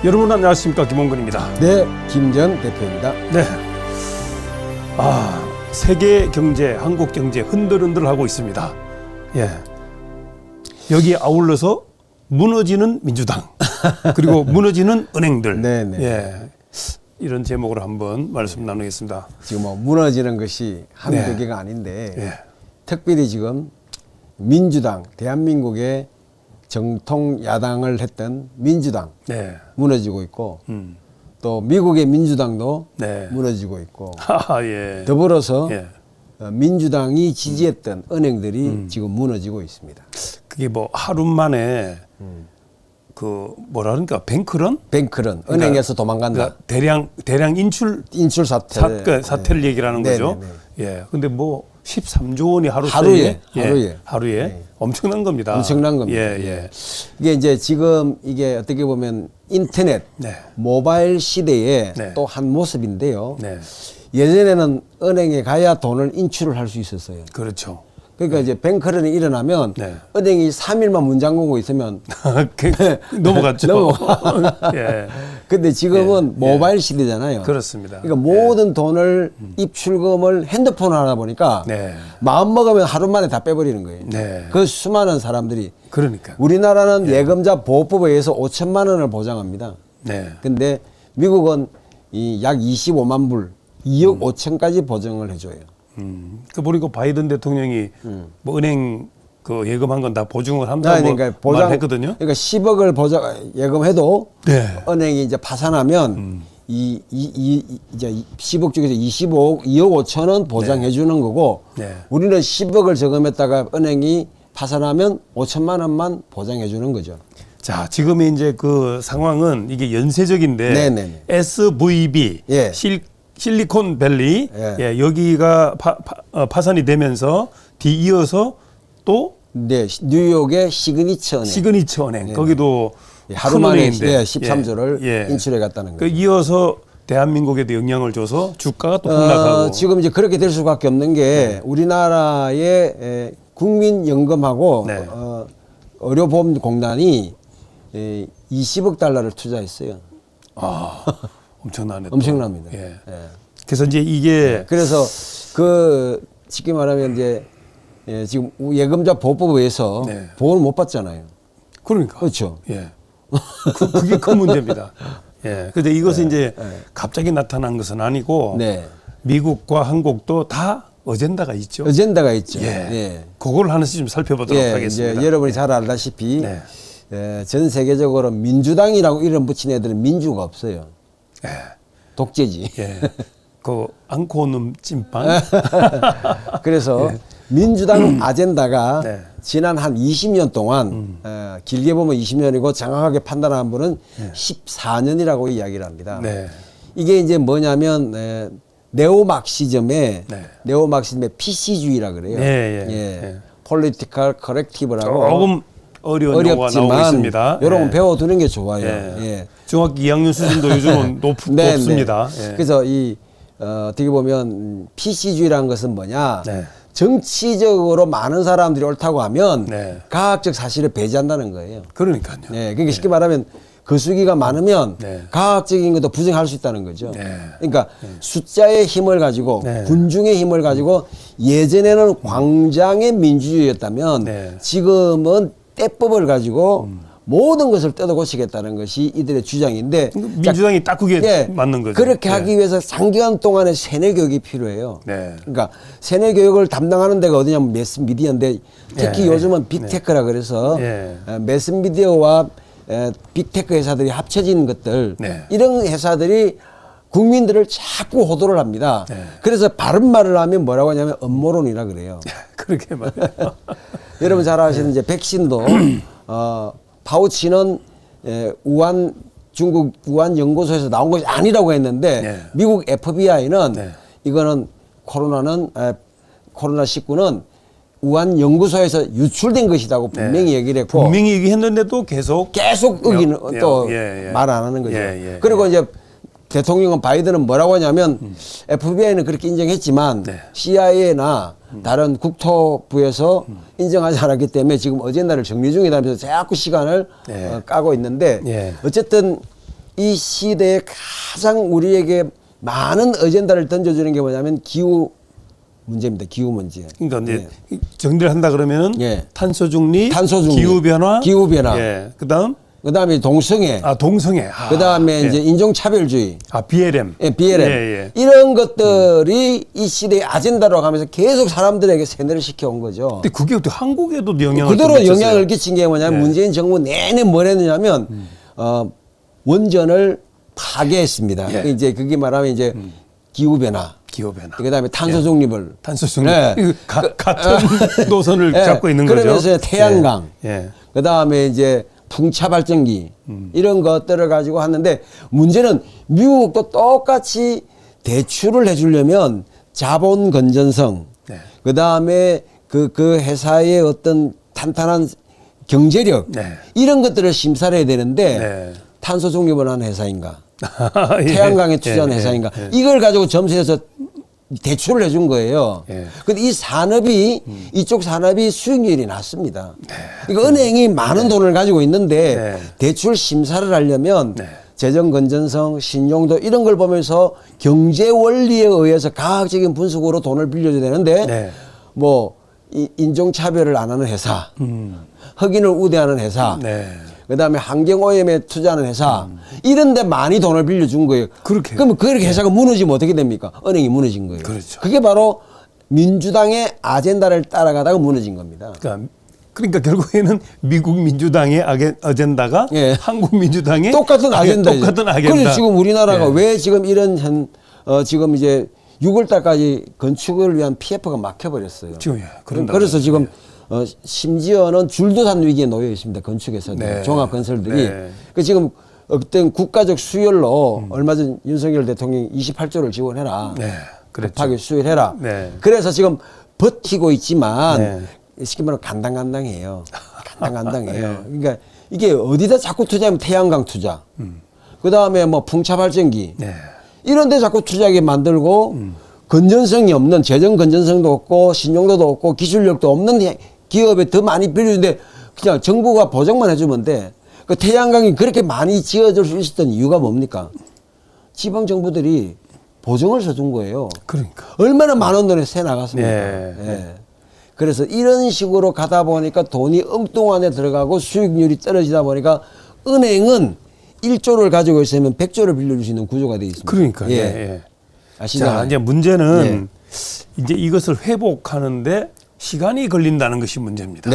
여러분 안녕하십니까, 김홍근입니다. 네, 김전 대표입니다. 네. 세계 경제, 한국 경제 흔들흔들하고 있습니다. 예. 여기에 아울러서 무너지는 민주당 그리고 무너지는 은행들. 네네. 예. 이런 제목으로 한번 말씀 나누겠습니다. 지금 뭐 무너지는 것이 한두 네. 개가 아닌데 예. 특별히 지금 민주당, 대한민국의 정통 야당을 했던 민주당 네. 무너지고 있고 또 미국의 민주당도 네. 무너지고 있고 하하, 예. 더불어서 예. 민주당이 지지했던 은행들이 지금 무너지고 있습니다. 그게 뭐 하루 만에 그 뭐라 그러니까 뱅크런? 뱅크런 은행에서 도망간다. 그러니까 대량 인출 사태를 얘기하는 거죠. 네네네. 예. 근데 뭐 13조 원이 하루에 하루에 네. 엄청난 겁니다. 엄청난 겁니다. 예, 예. 이게 이제 지금 이게 어떻게 보면 인터넷, 네. 모바일 시대의 네. 또 한 모습인데요. 네. 예전에는 은행에 가야 돈을 인출을 할 수 있었어요. 그렇죠. 그러니까 이제 뱅크런이 일어나면 네. 은행이 3일만 문 잠그고 있으면 넘어갔죠. 예. 근데 지금은 모바일 시대잖아요. 그렇습니다. 그러니까 모든 돈을 입출금을 핸드폰으로 하다 보니까 네. 마음 먹으면 하루 만에 다 빼버리는 거예요. 네. 그 수많은 사람들이 그러니까. 우리나라는 예금자 보호법에 의해서 5천만 원을 보장합니다. 네. 근데 미국은 약 25만 불, 2억 5천까지 보증을 해줘요. 그 보니까 바이든 대통령이 뭐 은행 그 예금한 건 다 보증을 한다고 그러니까 말했거든요. 그러니까 10억을 예금해도 네. 은행이 이제 파산하면 이제 10억 중에서 25억, 2억 5천 원 보장해 주는 거고 네. 우리는 10억을 저금했다가 은행이 파산하면 5천만 원만 보장해 주는 거죠. 자, 지금의 이제 그 상황은 이게 연쇄적인데 네네네. SVB 예. 실리콘밸리 예. 예, 여기가 파산이 되면서 뒤이어서 또 네, 뉴욕의 시그니처 은행. 시그니처 은행 거기도 하루 큰 만에 은행인데 13조를 인출해 갔다는 그 거죠. 이어서 대한민국에도 영향을 줘서 주가가 또 폭락하고 지금 이제 그렇게 될 수밖에 없는 게 우리나라의 국민연금하고 네. 의료보험공단이 20억 달러를 투자했어요. 엄청나네. 또. 엄청납니다. 예. 예. 그래서 이제 이게 그래서 쉽게 말하면 이제 지금 예금자 보호법에 의해서 네. 보호를 못 받잖아요. 그러니까 그렇죠. 예. 그게 큰 문제입니다. 예. 근데 이것은 이제 갑자기 나타난 것은 아니고 네. 미국과 한국도 다 어젠다가 있죠. 어젠다가 있죠. 예. 예. 그걸 하나씩 좀 살펴보도록 예, 하겠습니다. 이제 여러분이 잘 알다시피 네. 전 세계적으로 민주당이라고 이름 붙인 애들은 민주가 없어요. 예. 독재지. 예. 그 앙코놈 찐빵. 그래서 민주당 아젠다가 네. 지난 한 20년 동안 길게 보면 20년이고 정확하게 판단하는 분은 14년이라고 이야기를 합니다. 네. 이게 이제 뭐냐면 네오막시즘의 PC주의라 그래요. 예, 예. Political Corrective라고 조금 어려운 용어가 나오고 있습니다. 여러분 예. 배워두는 게 좋아요. 예. 예. 중학교 2학년 수준도 요즘은 높습니다. 예. 그래서 어떻게 보면 PC주의라는 것은 뭐냐? 네. 정치적으로 많은 사람들이 옳다고 하면 네. 과학적 사실을 배제한다는 거예요. 그러니까요. 네, 그러니까 쉽게 말하면 거수기가 많으면 네. 과학적인 것도 부정할 수 있다는 거죠. 네. 그러니까 숫자의 힘을 가지고 네. 군중의 힘을 가지고 예전에는 광장의 민주주의였다면 네. 지금은 떼법을 가지고 모든 것을 뜯어 고치겠다는 것이 이들의 주장인데 민주당이 딱 그게 맞는 거죠. 그렇게 예. 하기 위해서 장기간 동안의 세뇌 교육이 필요해요. 네. 그러니까 세뇌 교육을 담당하는 데가 어디냐면 매스미디어인데 특히 예. 요즘은 빅테크라 그래서 예. 매스미디어와 빅테크 회사들이 합쳐진 것들 네. 이런 회사들이 국민들을 자꾸 호도를 합니다. 네. 그래서 바른 말을 하면 뭐라고 하냐면 음모론이라 그래요. 그렇게 말해요. 여러분 잘 아시는 이제 백신도 파우치는 중국 우한 연구소에서 나온 것이 아니라고 했는데 네. 미국 FBI는 네. 이거는 코로나19는 우한 연구소에서 유출된 것이라고 분명히 얘기를 했고 분명히 얘기했는데도 계속 어기는 또 말 안 하는 거죠. 그리고 이제 대통령은 바이든은 뭐라고 하냐면 FBI는 그렇게 인정했지만 CIA나 다른 국토부에서 인정하지 않았기 때문에 지금 어젠다를 정리 중이다 하면서 자꾸 시간을 까고 있는데 어쨌든 이 시대에 가장 우리에게 많은 어젠다를 던져주는 게 뭐냐면 기후 문제입니다. 기후 문제. 그러니까 이제 정리를 한다 그러면은 탄소 중립, 기후 변화, 그다음에 동성애, 동성애, 그다음에 이제 인종차별주의, BLM, BLM 이런 것들이 이 시대의 아젠다로 가면서 계속 사람들에게 세뇌를 시켜온 거죠. 근데 그게 또 한국에도 영향을 그대로 영향을 끼친 게 뭐냐면 문재인 정부 내내 뭘 했느냐면 원전을 파괴했습니다. 이제 그게 말하면 이제 기후 변화. 그다음에 탄소 중립을 같은 노선을 잡고 있는 거죠. 그러면서 태양광, 그다음에 이제 풍차 발전기 이런 것들을 가지고 하는데 문제는 미국도 똑같이 대출을 해주려면 자본 건전성, 그다음에 그 회사의 어떤 탄탄한 경제력 이런 것들을 심사를 해야 되는데 탄소 중립을 한 회사인가? 태양광에 투자한 회사인가? 이걸 가지고 점수해서 대출을 해준 거예요. 근데 이 산업이 이쪽 산업이 수익률이 낮습니다. 그러니까 은행이 많은 돈을 가지고 있는데 대출 심사를 하려면 재정 건전성, 신용도 이런 걸 보면서 경제 원리에 의해서 과학적인 분석으로 돈을 빌려줘야 되는데 뭐 인종 차별을 안 하는 회사, 흑인을 우대하는 회사. 그다음에 환경오염에 투자하는 회사 이런 데 많이 돈을 빌려준 거예요. 그러면 그 회사가 무너지면 어떻게 됩니까? 은행이 무너진 거예요. 그게 바로 민주당의 아젠다를 따라가다가 무너진 겁니다. 그러니까 결국에는 미국 민주당의 아젠다가 한국 민주당의 똑같은 아젠다죠. 그래서 지금 우리나라가 왜 지금 이런 지금 이제 6월 달까지 건축을 위한 PF가 막혀버렸어요. 그래서 지금 심지어는 줄도산 위기에 놓여 있습니다. 건축에서도 종합건설들이. 그 지금 어떤 국가적 수혈로 얼마 전 윤석열 대통령이 28조를 지원해라. 급하게 수혈해라. 그래서 지금 버티고 있지만 쉽게 말하면 간당간당해요. 간당간당해요. 그러니까 이게 어디다 자꾸 투자하면 태양광 투자. 그다음에 뭐 풍차 발전기. 이런 데 자꾸 투자하게 만들고 건전성이 없는 재정 건전성도 없고 신용도도 없고 기술력도 없는 기업에 더 많이 빌려주는데 그냥 정부가 보장만 해주면 돼. 그 태양광이 그렇게 많이 지어질 수 있었던 이유가 뭡니까? 지방 정부들이 보증을 서준 거예요. 얼마나 많은 돈이 새 나갔습니까? 그래서 이런 식으로 가다 보니까 돈이 엉뚱한데 들어가고 수익률이 떨어지다 보니까 은행은 1조를 가지고 있으면 100조를 빌려줄 수 있는 구조가 되어 있습니다. 자, 이제 문제는 이제 이것을 회복하는데 시간이 걸린다는 것이 문제입니다.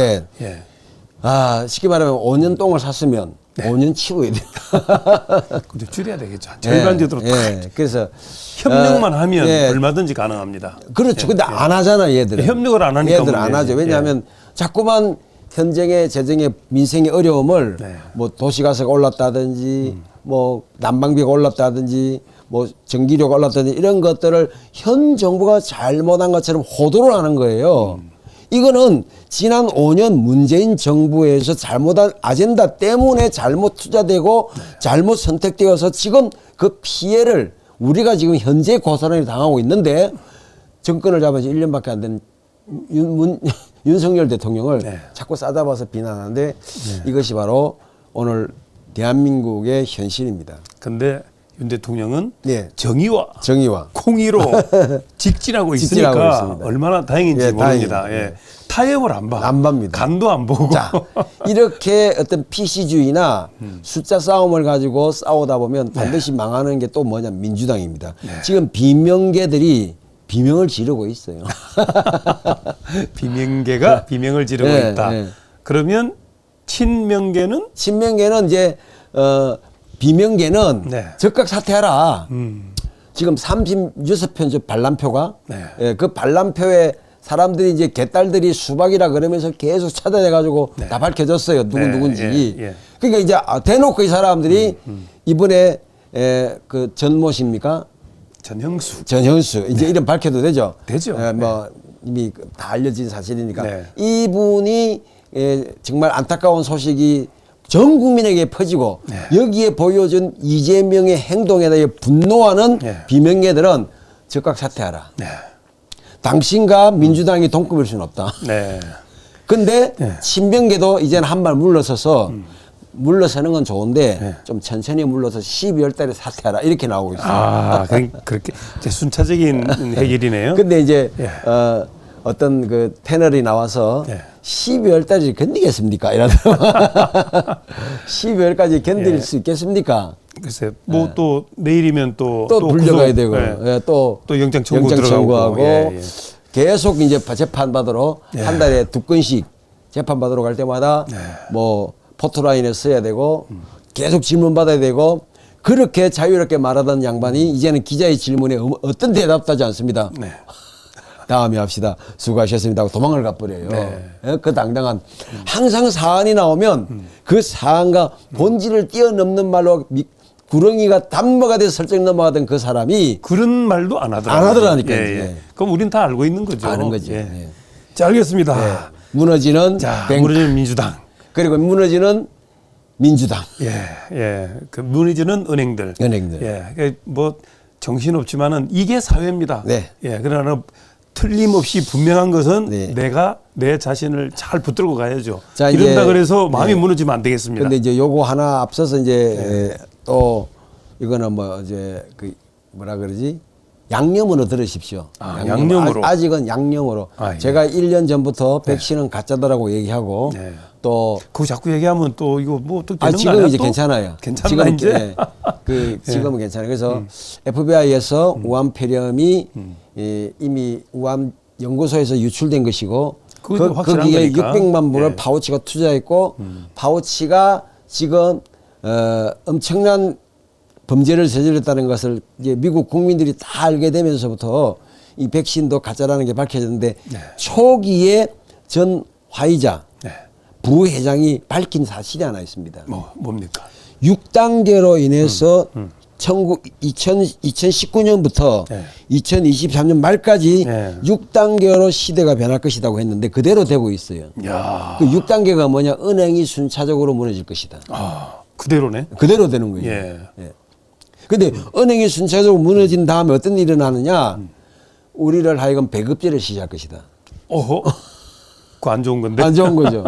쉽게 말하면 5년 똥을 샀으면 5년 치워야 돼요. 근데 줄여야 되겠죠. 절반제도로 그래서 협력만 하면 얼마든지 가능합니다. 그렇죠. 근데 안 하잖아, 얘들은. 협력을 안 하니까. 얘들은 안 하죠. 왜냐하면 자꾸만 현장의 재정의 민생의 어려움을 뭐 도시가스가 올랐다든지 뭐 난방비가 올랐다든지 뭐 전기료가 올랐다든지 이런 것들을 현 정부가 잘못한 것처럼 호도를 하는 거예요. 이거는 지난 5년 문재인 정부에서 잘못한 아젠다 때문에 잘못 투자되고 잘못 선택되어서 지금 그 피해를 우리가 지금 현재 고스란히 당하고 있는데 정권을 잡아서 1년밖에 안 된 윤석열 대통령을 자꾸 싸잡아서 비난하는데 이것이 바로 오늘 대한민국의 현실입니다. 근데 윤 대통령은 정의와 공의로 직진하고 직진하고 있으니까 있습니다. 얼마나 다행인지 모릅니다. 타협을 안 봅니다. 간도 안 보고. 자, 이렇게 어떤 PC주의나 숫자 싸움을 가지고 싸우다 보면 반드시 망하는 게 또 뭐냐, 민주당입니다. 지금 비명계들이 비명을 지르고 있어요. 비명계가 비명을 지르고 있다. 그러면 친명계는 이제 비명계는 즉각 사퇴하라. 지금 36표 반란표가 그 반란표에 사람들이 이제 개딸들이 수박이라 그러면서 계속 찾아내가지고 다 밝혀졌어요. 누군지. 그러니까 이제 대놓고 이 사람들이 이번에 그 전모십니까? 전형수. 이제 이름 밝혀도 되죠? 뭐 이미 다 알려진 사실이니까. 이분이 정말 안타까운 소식이 전 국민에게 퍼지고 여기에 보여준 이재명의 행동에 대해 분노하는 비명계들은 즉각 사퇴하라. 당신과 민주당이 동급일 수는 없다. 근데 친명계도 이제는 한 발 물러서서 물러서는 건 좋은데 좀 천천히 물러서 12월 달에 사퇴하라 이렇게 나오고 있어요. 아, 그렇게 순차적인 해결이네요. 근데 이제 어떤 그 패널이 나와서 12월 달에 견디겠습니까? 이러더라고요. 12월까지 견딜 수 있겠습니까? 글쎄, 뭐 또 내일이면 또 불려가야 되고, 또 영장 청구하고 계속 이제 재판 받으러 한 달에 2건씩 재판 받으러 갈 때마다 뭐 포토라인에 써야 되고 계속 질문 받아야 되고 그렇게 자유롭게 말하던 양반이 이제는 기자의 질문에 어떤 대답도 하지 않습니다. 다음에 합시다. 수고하셨습니다 하고 도망을 가버려요. 그 당당한 항상 사안이 나오면 그 사안과 본질을 뛰어넘는 말로 구렁이가 단모가 돼서 설정 넘어가던 그 사람이 그런 말도 안 하더라고요. 안 하더라니까요. 그럼 우린 다 알고 있는 거죠. 아는 거죠. 자, 알겠습니다. 무너지는 무너지는 민주당. 그리고 무너지는 민주당. 그 무너지는 은행들. 뭐 정신없지만은 이게 사회입니다. 그러나 틀림없이 분명한 것은 내가 내 자신을 잘 붙들고 가야죠. 자, 이런다 그래서 마음이 무너지면 안 되겠습니다. 근데 이제 요거 하나 앞서서 이제 또 이거는 뭐 이제 그 뭐라 그러지? 양념으로 들으십시오. 양념으로. 아직은 양념으로. 제가 1년 전부터 백신은 가짜다라고 얘기하고 또 그거 자꾸 얘기하면 또 이거 뭐 또 되는 거 지금 이제 괜찮아요. 괜찮나 이제? 지금은 괜찮아요. 그래서 FBI에서 우한 폐렴이 이미 우한 연구소에서 유출된 것이고 거기에 600만 불을 파우치가 투자했고 파우치가 지금 엄청난 범죄를 저질렀다는 것을 이제 미국 국민들이 다 알게 되면서부터 이 백신도 가짜라는 게 밝혀졌는데 초기에 전 화이자 부회장이 밝힌 사실이 하나 있습니다. 뭡니까? 6단계로 인해서 2019년부터 2023년 말까지 6단계로 시대가 변할 것이라고 했는데 그대로 되고 있어요. 그 6단계가 뭐냐? 은행이 순차적으로 무너질 것이다. 그대로네? 그대로 되는 거예요. 근데 은행이 순차적으로 무너진 다음에 어떤 일이 일어나느냐? 우리를 하여금 배급제를 시작할 것이다. 어허? 그거 안 좋은 건데? 안 좋은 거죠.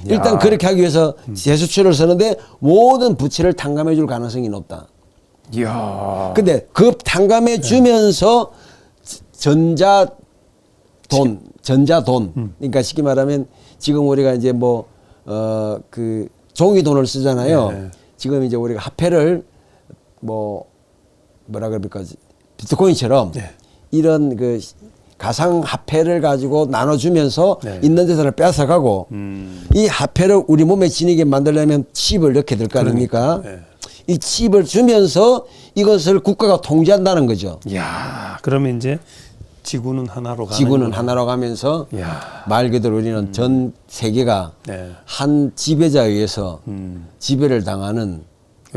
일단 그렇게 하기 위해서 재수출을 쓰는데 모든 부채를 탕감해 줄 가능성이 높다. 근데 그 탕감해 주면서 전자돈, 그러니까 쉽게 말하면 지금 우리가 이제 그 종이 돈을 쓰잖아요. 지금 이제 우리가 화폐를 뭐라 그럴까 비트코인처럼 이런 그 가상 화폐를 가지고 나눠주면서 있는 재산을 뺏어가고 이 화폐를 우리 몸에 지니게 만들려면 칩을 넣게 될 거 아닙니까? 이 칩을 주면서 이것을 국가가 통제한다는 거죠. 그러면 이제 지구는 하나로 가면서 말 그대로 우리는 전 세계가 한 지배자에 의해서 지배를 당하는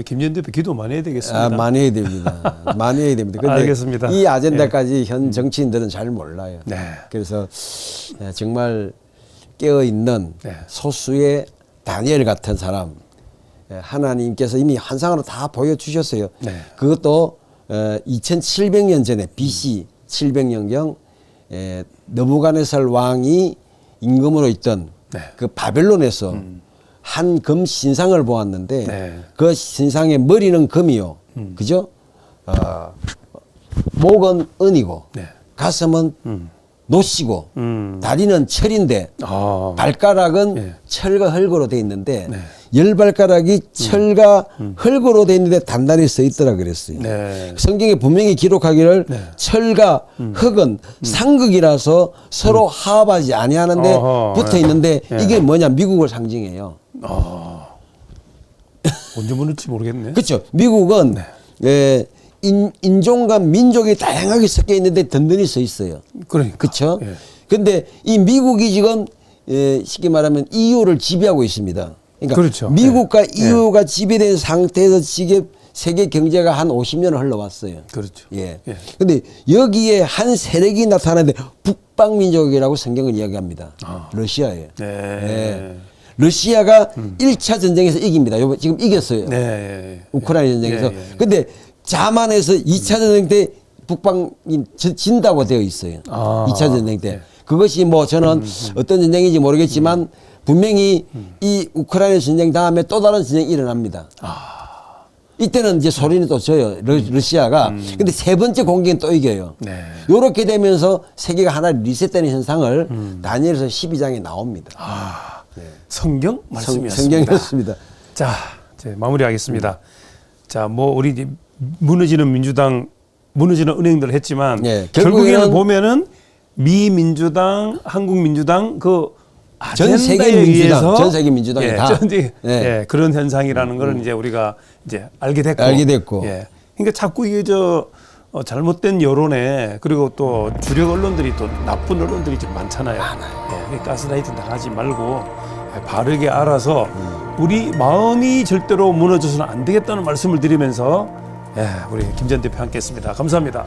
김전 대표 기도 많이 해야 되겠습니다. 많이 해야 됩니다. 많이 해야 됩니다. 근데 알겠습니다. 이 아젠다까지 현 정치인들은 잘 몰라요. 그래서 정말 깨어있는 소수의 다니엘 같은 사람 하나님께서 이미 환상으로 다 보여주셨어요. 그것도 2700년 전에 BC 700년경 느부갓네살 왕이 임금으로 있던 그 바벨론에서 한 금 신상을 보았는데 그 신상의 머리는 금이요. 그죠? 목은 은이고 가슴은 노시고 다리는 철인데 발가락은 철과 흙으로 돼 있는데 열 발가락이 철과 흙으로 돼 있는데 단단히 써 있더라 그랬어요. 성경에 분명히 기록하기를 철과 흙은 상극이라서 서로 화합하지 아니하는데 붙어 있는데 이게 뭐냐? 미국을 상징해요. 언제 무너질지 모르겠네. 그렇죠. 미국은 인종과 민족이 다양하게 섞여 있는데 든든히 서 있어요. 그렇죠. 근데 이 미국이 지금 쉽게 말하면 EU를 지배하고 있습니다. 그러니까 미국과 EU가 지배된 상태에서 지금 세계 경제가 한 50년을 흘러왔어요. 근데 여기에 한 세력이 나타나는데 북방민족이라고 성경은 이야기합니다. 러시아예요. 러시아가 1차 전쟁에서 이깁니다. 지금 이겼어요. 우크라이나 전쟁에서. 근데 자만해서 2차 전쟁 때 북방이 진다고 되어 있어요. 2차 전쟁 때. 그것이 뭐 저는 어떤 전쟁인지 모르겠지만 분명히 이 우크라이나 전쟁 다음에 또 다른 전쟁이 일어납니다. 이때는 이제 소련이 또 져요. 러시아가. 근데 세 번째 공격은 또 이겨요. 네. 요렇게 되면서 세계가 하나 리셋되는 현상을 다니엘서 12장에 나옵니다. 네. 성경 말씀이었습니다. 성경이었습니다. 자, 이제 마무리하겠습니다. 자, 뭐 우리 이제 무너지는 민주당, 무너지는 은행들 했지만 결국에는 보면은 미민주당, 한국민주당 그 전 세계 민주당, 전 세계 민주당이 다 그런 현상이라는 걸 이제 우리가 이제 알게 됐고, 그러니까 자꾸 이게 잘못된 여론에 그리고 또 주력 언론들이 또 나쁜 언론들이 좀 많잖아요. 가스라이팅 당하지 말고 바르게 알아서 우리 마음이 절대로 무너져서는 안 되겠다는 말씀을 드리면서 우리 김 전 대표 함께했습니다. 감사합니다.